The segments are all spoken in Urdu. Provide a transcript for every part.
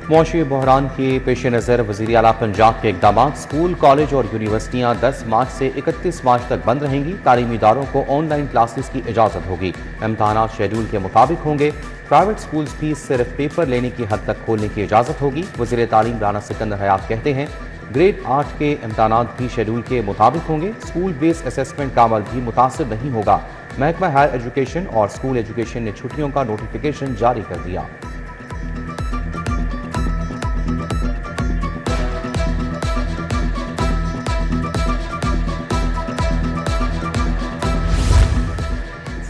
معاشی بحران کے پیش نظر وزیر اعلیٰ پنجاب کے اقدامات۔ اسکول، کالج اور یونیورسٹیاں 10 مارچ سے 31 مارچ تک بند رہیں گی۔ تعلیمی اداروں کو آن لائن کلاسز کی اجازت ہوگی۔ امتحانات شیڈول کے مطابق ہوں گے۔ پرائیویٹ اسکولز بھی صرف پیپر لینے کی حد تک کھولنے کی اجازت ہوگی۔ وزیر تعلیم رانا سکندر حیات کہتے ہیں گریڈ 8 کے امتحانات بھی شیڈول کے مطابق ہوں گے۔ اسکول بیس اسسمنٹ کا عمل بھی متاثر نہیں ہوگا۔ محکمہ ہائر ایجوکیشن اور اسکول ایجوکیشن نے چھٹیوں کا نوٹیفیکیشن جاری کر دیا۔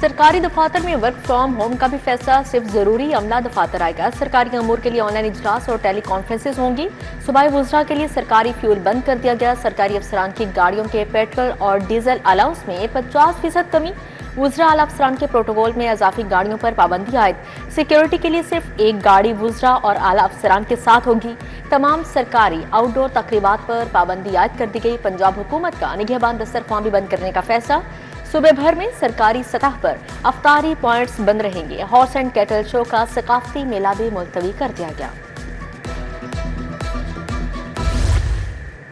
سرکاری دفاتر میں ورک فرام ہوم کا بھی فیصلہ، صرف ضروری عملہ دفاتر آئے گا۔ سرکاری امور کے لیے آن لائن اجلاس اور ٹیلی کانفرنسز ہوں گی۔ صوبائی وزراء کے لیے سرکاری فیول بند کر دیا گیا۔ سرکاری افسران کی گاڑیوں کے پیٹرول اور ڈیزل الاؤنس میں 50% کمی۔ وزراء اعلی افسران کے پروٹوکول میں اضافی گاڑیوں پر پابندی عائد۔ سیکیورٹی کے لیے صرف ایک گاڑی وزراء اور اعلی افسران کے ساتھ ہوگی۔ تمام سرکاری آؤٹ ڈور تقریبات پر پابندی عائد کر دی گئی۔ پنجاب حکومت کا نگہبان دسترخوان بھی بند کرنے کا فیصلہ۔ صوبے بھر میں سرکاری سطح پر افطاری پوائنٹس بند رہیں گے۔ ہارس اینڈ کیٹل شو کا ثقافتی میلہ بھی ملتوی کر دیا گیا۔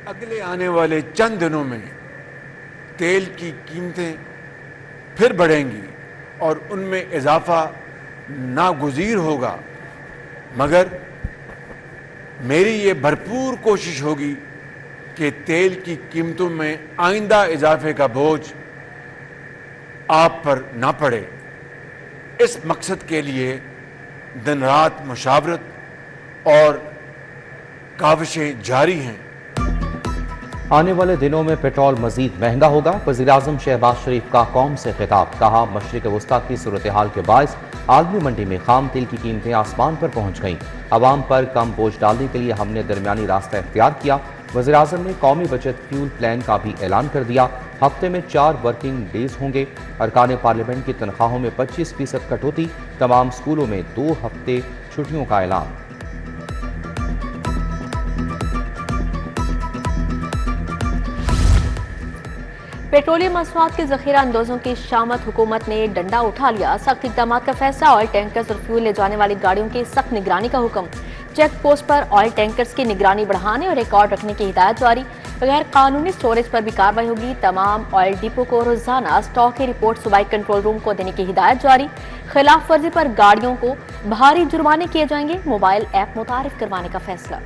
اگلے آنے والے چند دنوں میں تیل کی قیمتیں پھر بڑھیں گی اور ان میں اضافہ ناگزیر ہوگا، مگر میری یہ بھرپور کوشش ہوگی کہ تیل کی قیمتوں میں آئندہ اضافے کا بوجھ آپ پر نہ پڑے۔ اس مقصد کے لیے دن رات مشاورت اور کاوشیں جاری ہیں۔ آنے والے دنوں میں پیٹرول مزید مہنگا ہوگا۔ وزیر اعظم شہباز شریف کا قوم سے خطاب، کہا مشرق وسطیٰ کی صورتحال کے باعث عالمی منڈی میں خام تیل کی قیمتیں آسمان پر پہنچ گئیں۔ عوام پر کم بوجھ ڈالنے کے لیے ہم نے درمیانی راستہ اختیار کیا۔ وزیر اعظم نے قومی بچت فیول پلان کا بھی اعلان کر دیا۔ ہفتے میں 4 ورکنگ ڈیز ہوں گے۔ ارکان پارلیمنٹ کی تنخواہوں میں 25% کٹوتی۔ تمام اسکولوں میں 2 ہفتے چھٹیوں کا اعلان۔ پیٹرولیم مصنوعات کے ذخیرہ اندوزوں کی شامت، حکومت نے ڈنڈا اٹھا لیا۔ سخت اقدامات کا فیصلہ، آئل ٹینکرز اور فیول لے جانے والی گاڑیوں کی سخت نگرانی کا حکم۔ چیک پوسٹ پر آئل ٹینکرز کی نگرانی بڑھانے اور ریکارڈ رکھنے کی ہدایت جاری۔ غیر قانونی سٹوریج پر بھی کارروائی ہوگی۔ تمام آئل ڈپو کو روزانہ اسٹاک کی رپورٹ صوبائی کنٹرول روم کو دینے کی ہدایت جاری۔ خلاف ورزی پر گاڑیوں کو بھاری جرمانے کیے جائیں گے۔ موبائل ایپ متعارف کروانے کا فیصلہ۔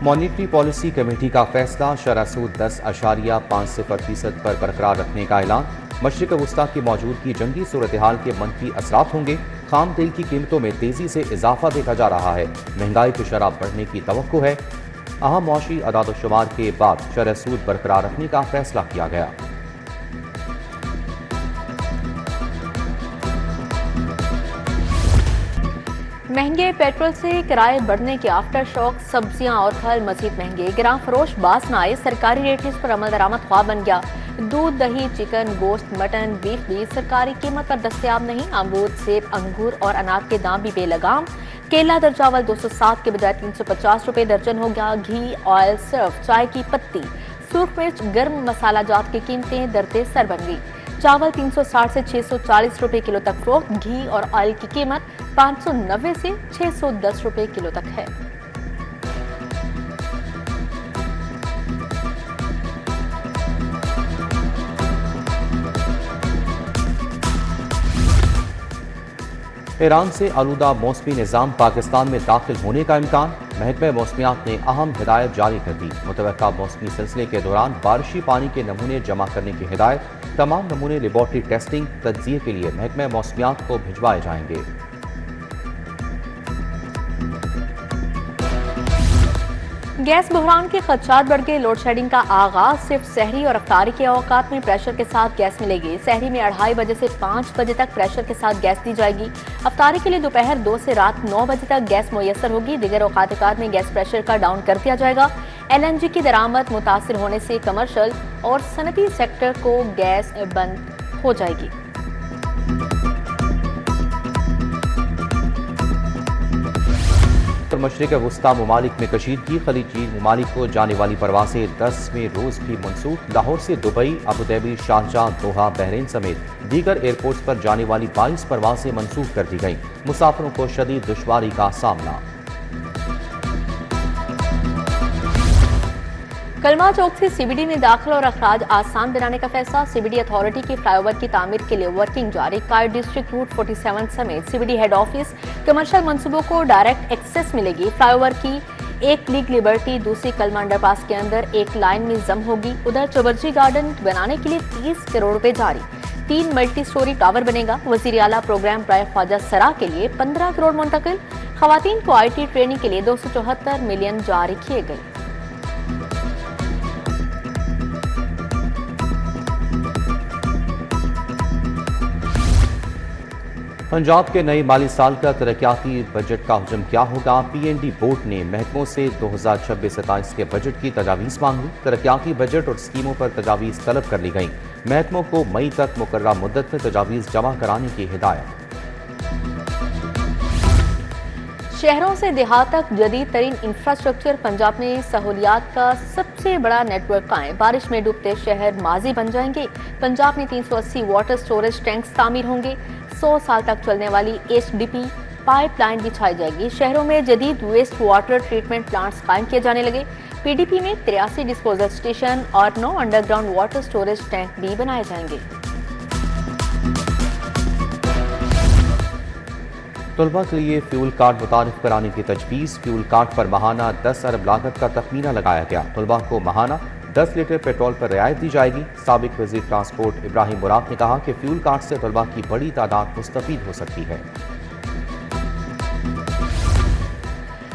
مانیٹری پالیسی کمیٹی کا فیصلہ، شرح سود 10.50% پر برقرار رکھنے کا اعلان۔ مشرق وسطیٰ کی موجودگی جنگی صورتحال کے منفی اثرات ہوں گے۔ خام تیل کی قیمتوں میں تیزی سے اضافہ دیکھا جا رہا ہے۔ مہنگائی کی شرح بڑھنے کی توقع ہے۔ اہم معاشی اعداد و شمار کے بعد شرح سود برقرار رکھنے کا فیصلہ کیا گیا۔ مہنگے پیٹرول سے کرائے بڑھنے کے آفٹر شاک، سبزیاں اور پھل مزید مہنگے۔ گراں فروش باز نہ آئے، سرکاری ریٹ لسٹ پر عمل درآمد خواہ بن گیا۔ دودھ، دہی، چکن، گوشت، مٹن، بیف بھی سرکاری قیمت پر دستیاب نہیں۔ امرود، سیب، انگور اور انار کے دام بھی بے لگام۔ کیلا در چاول 207 کے بجائے 350 روپے درجن ہو گیا۔ گھی، آئل، صرف، چائے کی پتی، سرخ مرچ، گرم مسالہ جات کی قیمتیں درتے سر بن گئی۔ چاول 360 سے 640 روپے کلو تک فروخت۔ گھی اور آئل کی قیمت 590 سے 610 روپے کلو تک ہے۔ ایران سے آلودہ موسمی نظام پاکستان میں داخل ہونے کا امکان۔ محکمہ موسمیات نے اہم ہدایت جاری کر دی۔ متوقع موسمی سلسلے کے دوران بارشی پانی کے نمونے جمع کرنے کی ہدایت۔ تمام نمونے لیبارٹری ٹیسٹنگ، تجزیے کے لیے محکمہ موسمیات کو بھجوائے جائیں گے۔ گیس بحران کے خدشات بڑھ گئے۔ لوڈ شیڈنگ کا آغاز، صرف سحری اور افطاری کے اوقات میں پریشر کے ساتھ گیس ملے گی۔ سحری میں 2:30 بجے سے 5 بجے تک پریشر کے ساتھ گیس دی جائے گی۔ افطاری کے لیے دوپہر 2 سے رات 9 بجے تک گیس میسر ہوگی۔ دیگر اوقات میں گیس پریشر کا ڈاؤن کر دیا جائے گا۔ LNG کی درآمد متاثر ہونے سے کمرشل اور صنعتی سیکٹر کو گیس بند ہو جائے گی۔ اور مشرق وسطی ممالک میں کشیدگی، خلیجی ممالک کو جانے والی پروازیں 10ویں روز بھی منسوخ، لاہور سے Dubai, Abu Dhabi, Sharjah, Doha, Bahrain سمیت دیگر ایئرپورٹس پر جانے والی 22 پروازیں منسوخ کر دی گئیں، مسافروں کو شدید دشواری کا سامنا۔ کلمہ چوک سے سی بی ڈی میں داخلہ اور اخراج آسان بنانے کا فیصلہ، سی بی ڈی اتھارٹی کی فلائی اوور کی تعمیر کے لیے ورکنگ جاری، کائر ڈسٹرکٹ روٹ 47 سمیت C B D head office commercial منصوبوں کو ڈائریکٹ ایکسس ملے گی، فلائی اوور کی ایک لیگ لبرٹی دوسری کلمہ انڈر پاس کے اندر ایک لائن میں ضم ہوگی۔ ادھر چوبرجی گارڈن بنانے کے لیے 30 کروڑ روپے جاری، 3 ملٹی سٹوری ٹاور بنے گا، وزیر اعلیٰ پروگرام برائے خواجہ سرا کے لیے 15 کروڑ منتقل، خواتین کو آئی ٹی ٹریننگ کے لیے 274 ملین جاری کیے گئے۔ پنجاب کے نئے مالی سال کا ترقیاتی بجٹ کا حجم کیا ہوگا؟ پی این ڈی بورڈ نے محکموں سے 2026-27 کے بجٹ کی تجاویز مانگی، ترقیاتی بجٹ اور اسکیموں پر تجاویز طلب کر لی گئیں، محکموں کو مئی تک مقررہ مدت میں تجاویز جمع کرانے کی ہدایت۔ شہروں سے دیہات تک جدید ترین انفراسٹرکچر، پنجاب میں سہولیات کا سب سے بڑا نیٹ ورک قائم، بارش میں ڈوبتے شہر ماضی بن جائیں گے، پنجاب میں 380 واٹر سٹوریج ٹینکس تعمیر ہوں گے، 100 سال تک چلنے والی H D P pipe line بچھائی جائے گی، شہروں میں جدید ویسٹ واٹر ٹریٹمنٹ پلانٹس قائم کیے جانے لگے، پی ڈی پی میں 83 ڈسپوزل اسٹیشن اور 9 under ground water storage tank بھی بنائے جائیں گے۔ طلبہ کے لیے فیول کارڈ متعارف کرانے کی تجویز، فیول کارڈ پر ماہانہ 10 ارب لاگت کا تخمینہ لگایا گیا، طلبہ کو ماہانہ 10 لیٹر پیٹرول پر رعایت دی جائے گی۔ سابق وزیر ٹرانسپورٹ ابراہیم مراد نے کہا کہ فیول کارڈ سے طلبہ کی بڑی تعداد مستفید ہو سکتی ہے۔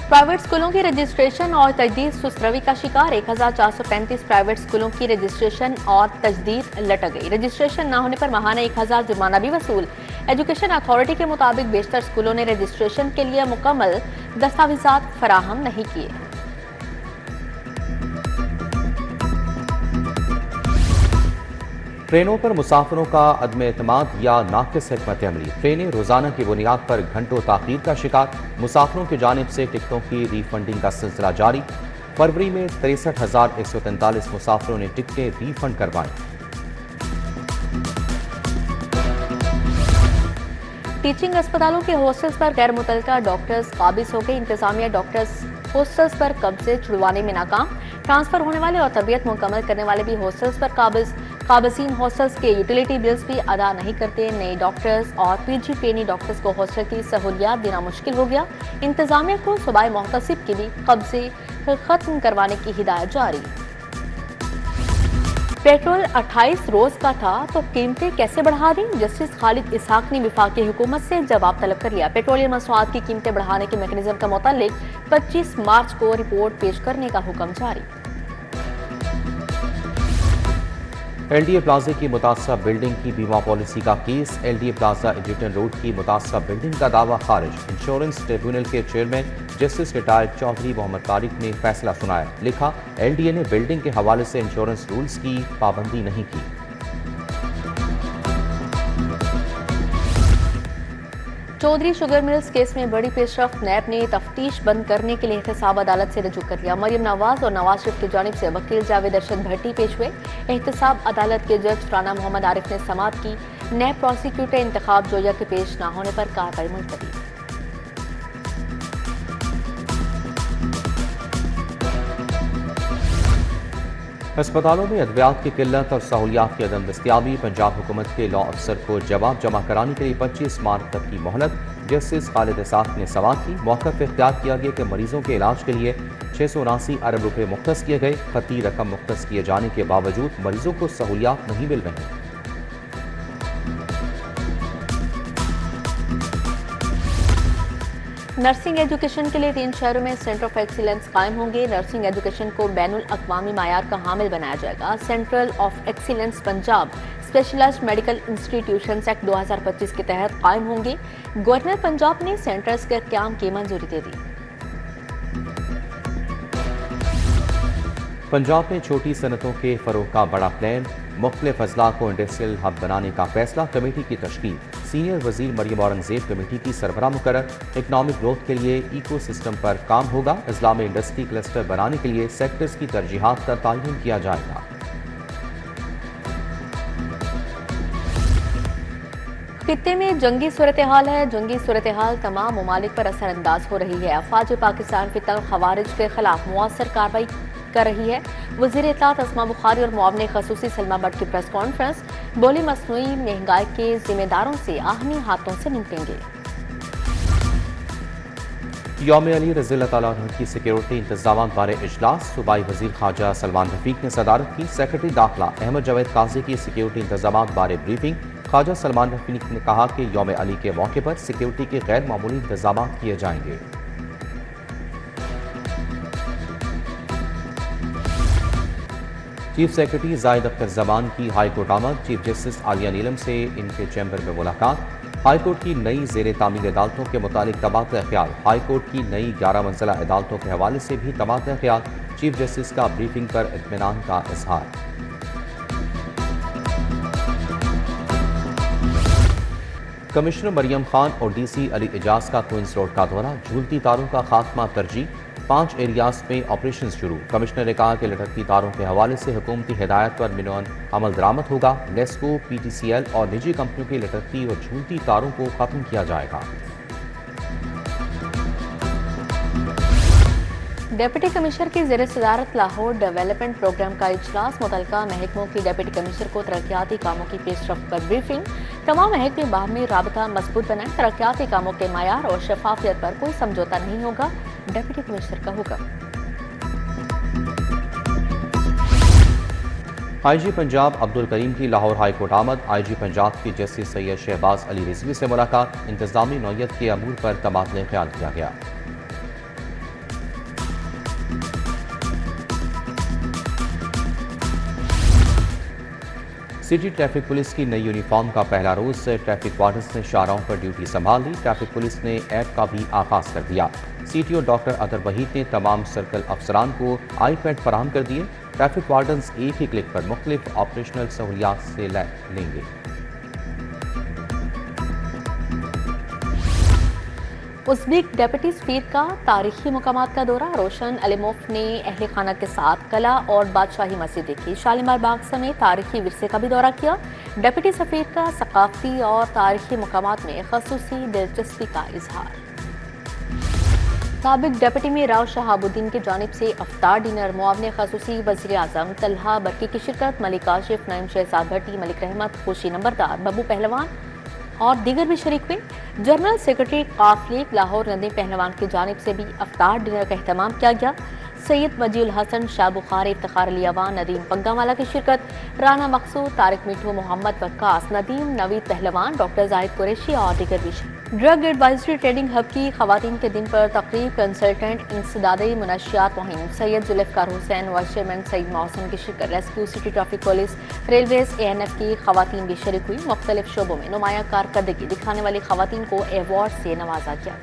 پرائیویٹ اسکولوں کی رجسٹریشن اور تجدید سست روی کا شکار، 1435 پرائیویٹ اسکولوں کی رجسٹریشن اور تجدید لٹک گئی، رجسٹریشن نہ ہونے پر ماہانہ 1000 جرمانہ بھی وصول، ایجوکیشن اتھارٹی کے مطابق بیشتر اسکولوں نے رجسٹریشن کے لیے مکمل دستاویزات فراہم نہیں کیے۔ ٹرینوں پر مسافروں کا عدم اعتماد یا ناقص حکمت عملی، ٹرینیں روزانہ کی بنیاد پر گھنٹوں تاخیر کا شکار، مسافروں کی جانب سے ٹکٹوں کی ری فنڈنگ کا سلسلہ جاری، فروری میں 63,143 مسافروں نے ٹکٹیں ری فنڈ کروائیں۔ ٹیچنگ اسپتالوں کے ہاسٹلز پر غیر متعلقہ ڈاکٹرز قابض ہو گئے، انتظامیہ ڈاکٹرز ہاسٹلز پر قبضے چھڑوانے میں ناکام، ٹرانسفر ہونے والے اور تربیت مکمل کرنے والے بھی ہاسٹلز پر قابض، قابضین ہاسٹلز کے یوٹیلیٹی بلز بھی ادا نہیں کرتے، نئے ڈاکٹرز اور پی جی ٹرینی ڈاکٹرز کو ہاسٹل کی سہولیات دینا مشکل ہو گیا، انتظامیہ کو صوبائی محتسب کے بھی قبضے ختم کروانے کی ہدایت جاری۔ پیٹرول 28 روز کا تھا تو قیمتیں کیسے بڑھا دیں؟ جسٹس خالد اسحاق نے وفاقی حکومت سے جواب طلب کر لیا، پیٹرولیم مصنوعات کی قیمتیں بڑھانے کے میکانزم کا متعلق 25 مارچ کو رپورٹ پیش کرنے کا حکم جاری۔ ایل ڈی اے پلازے کی متاثرہ بلڈنگ کی بیمہ پالیسی کا case, L D A plaza Egerton road کی متاثرہ بلڈنگ کا دعویٰ خارج، انشورنس ٹریبیونل کے chairman justice retired Chaudhry Muhammad Tariq نے فیصلہ سنایا، لکھا ایل ڈی اے نے بلڈنگ کے حوالے سے انشورنس رولز کی پابندی نہیں کی۔ چودھری شوگر ملز کیس میں بڑی پیش رفت، نیب نے تفتیش بند کرنے کے لیے احتساب عدالت سے رجوع کر لیا، مریم نواز اور نواز شریف کی جانب سے وکیل جاوید ارشد بھٹی پیش ہوئے، احتساب عدالت کے جج رانا محمد عارف نے سماعت کی، نیب پروسیکیوٹر انتخاب جویا کے پیش نہ ہونے پر کارروائی ملتوی۔ ہسپتالوں میں ادویات کی قلت اور سہولیات کی عدم دستیابی، پنجاب حکومت کے لاء افسر کو جواب جمع کرانے کے لیے 25 مارچ تک کی مہلت، جسٹس خالد اسحاق نے سماعت کی، موقف اختیار کیا گیا کہ مریضوں کے علاج کے لیے 679 ارب روپے مختص کیے گئے، خطی رقم مختص کیے جانے کے باوجود مریضوں کو سہولیات نہیں مل رہی۔ نرسنگ ایجوکیشن کے لیے 3 شہروں میں سینٹر آف ایکسیلنس قائم ہوں گے، نرسنگ ایجوکیشن کو بین الاقوامی معیار کا حامل بنایا جائے گا، centre of excellence Punjab specialised medical institutions act 2025 کے تحت قائم ہوں گے، گورنر پنجاب نے سینٹرز کے قیام کی منظوری دے دی۔ پنجاب میں چھوٹی صنعتوں کے فروغ کا بڑا پلان، مختلف اضلاع کو انڈسٹریل ہب بنانے کا فیصلہ، کمیٹی کی تشکیل، سینئر وزیر مریم اورنگزیب کمیٹی کی سربراہ مقرر۔ اکنامک گروتھ کے لیے ایکو سسٹم پر کام ہوگا۔ اضلاع میں انڈسٹری کلسٹر بنانے کے لیے سیکٹرز کی ترجیحات کا تعین کیا جائے گا۔ خطے میں جنگی صورتحال ہے۔ جنگی صورتحال تمام ممالک پر اثر انداز ہو رہی ہے۔ افواج پاکستان فی الطور خوارج کے خلاف مؤثر کارروائی کر رہی ہے۔ وزیر اطلاعات اسما بخاری اور معاون خصوصی سلمہ بٹ کی پریس کانفرنس، بولی مصنوعی مہنگائی کے ذمہ داروں سے آہنی ہاتھوں سے نمٹیں گے۔ یوم علی رضی اللہ تعالیٰ عنہ کی سیکیورٹی انتظامات بارے اجلاس، صوبائی وزیر خارجہ سلمان رفیق نے صدارت کی۔ سیکرٹری داخلہ احمد جاوید قاضی کی سیکیورٹی انتظامات بارے بریفنگ۔ خواجہ سلمان رفیق نے کہا کہ یوم علی کے موقع پر سیکیورٹی کے غیر معمولی انتظامات کیے جائیں گے۔ چیف سیکرٹری زاہد اختر زمان کی ہائی کورٹ آمد۔ چیف جسٹس عالیہ نیلم سے ان کے چیمبر میں ملاقات۔ ہائی کورٹ کی نئی زیر تعمیر عدالتوں کے متعلق تبادلہ خیال۔ ہائی کورٹ کی نئی 11 منزلہ عدالتوں کے حوالے سے بھی تبادلہ خیال۔ چیف جسٹس کا بریفنگ پر اطمینان کا اظہار۔ کمشنر مریم خان اور ڈی سی علی اعجاز کا کوئنس روڈ کا دورہ، جھولتی تاروں کا خاتمہ ترجیح، 5 ایریاز میں آپریشن شروع۔ کمشنر نے کہا کہ لٹکتی تاروں کے حوالے سے حکومتی ہدایت پر منوان عمل درآمد ہوگا۔ NESCO, P T C L اور نجی کمپنیوں کی لٹکتی اور جھولتی تاروں کو ختم کیا جائے گا۔ ڈپٹی کمشنر کی زیر صدارت لاہور ڈیولپمنٹ پروگرام کا اجلاس، متعلقہ محکموں کی ڈپٹی کمشنر کو ترقیاتی کاموں کی پیش رفت پر بریفنگ۔ تمام محکمے باہمی رابطہ مضبوط بنائیں، ترقیاتی کاموں کے معیار اور شفافیت پر کوئی سمجھوتہ نہیں ہوگا، ڈپٹی کمشنر کا حکم۔ آئی جی پنجاب عبد الکریم کی لاہور ہائی کورٹ آمد۔ آئی جی پنجاب کی جسٹس سید شہباز علی رضوی سے ملاقات۔ انتظامی نوعیت کے امور پر تبادلہ خیال کیا گیا۔ سٹی ٹریفک پولیس کی نئی یونیفارم کا پہلا روز، ٹریفک وارڈنز نے شاہراہوں پر ڈیوٹی سنبھال لی۔ ٹریفک پولیس نے ایپ کا بھی آغاز کر دیا۔ سی ٹی او ڈاکٹر اطہر وحید نے تمام سرکل افسران کو آئی پیڈ فراہم کر دیے۔ ٹریفک وارڈنز ایک ہی کلک پر مختلف آپریشنل سہولیات سے لیں گے۔ ازبیک ڈپٹی سفیر کا تاریخی مقامات کا دورہ، روشن الیموف نے اہل خانہ کے ساتھ قلعہ اور بادشاہی مسجد دیکھی۔ شالیمار باغ سمیت تاریخی ورثے کا بھی دورہ کیا۔ ڈپٹی سفیر کا ثقافتی اور تاریخی مقامات میں خصوصی دلچسپی کا اظہار۔ سابق ڈپٹی میں راؤ شہاب الدین کی جانب سے افطار ڈنر، معاون خصوصی وزیر اعظم طلحہ برقی کی شرکت، ملک کاشف، نعیم شہزاد بھٹی، ملک رحمت، خوشی نمبردار، ببو پہلوان اور دیگر بھی شریک ہوئے۔ جنرل سیکرٹری قاف لیگ لاہور ندیم پہلوان کی جانب سے بھی افطار ڈنر کا اہتمام کیا گیا۔ سید مجی الحسن، شاہ بخار، افتخار علی اوان، ندیم پنگا والا کی شرکت، رانا مقصود، طارق میٹھو، محمد وقاص، ندیم، نوید پہلوان، ڈاکٹر زاہد قریشی اور دیگر بھی شریک۔ ڈرگ ایڈوائزری ٹریڈنگ ہب کی خواتین کے دن پر تقریب، کنسلٹنٹ انسدادی منشیات مہم، سید ذوالفقار حسین، وائس چیئرمین سعید محسن کی شرکت، rescue, city traffic police, railways, A N F کی خواتین بھی شریک ہوئی۔ مختلف شعبوں میں نمایاں کارکردگی دکھانے والی خواتین کو ایوارڈ سے نوازا گیا۔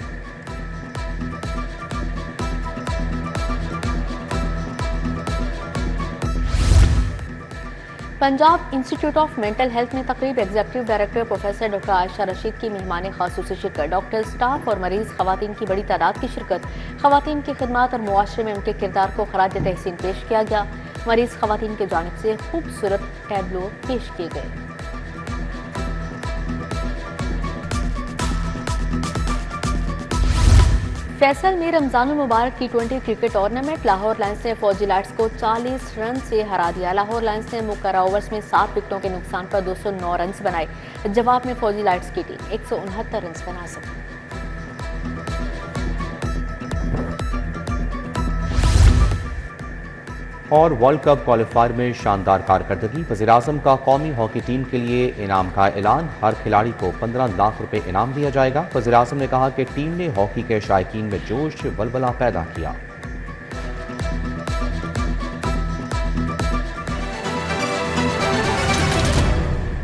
Punjab institute of mental health میں تقریب، ایگزیکٹو ڈائریکٹر پروفیسر ڈاکٹر عائشہ رشید کی مہمان خصوصی شرکت، ڈاکٹر، سٹاف اور مریض خواتین کی بڑی تعداد کی شرکت۔ خواتین کی خدمات اور معاشرے میں ان کے کردار کو خراج تحسین پیش کیا گیا۔ مریض خواتین کی جانب سے خوبصورت ٹیبلو پیش کیے گئے۔ فیصل میں رمضان المبارک T20 cricket tournament, Lahore lines نے فوجی لائٹس کو 40 رن سے ہرا دیا۔ لاہور لائنز نے مقررہ اوورز میں 7 وکٹوں کے نقصان پر 209 رنز بنائے۔ جواب میں فوجی لائٹس کی ٹیم 169 رنز بنا سکی۔ اور ورلڈ کپ کوالیفائر میں شاندار کارکردگی، وزیراعظم کا قومی ہاکی ٹیم کے لیے انعام کا اعلان، ہر کھلاڑی کو 15 لاکھ روپے انعام دیا جائے گا۔ وزیراعظم نے کہا کہ ٹیم نے ہاکی کے شائقین میں جوش ولولہ پیدا کیا۔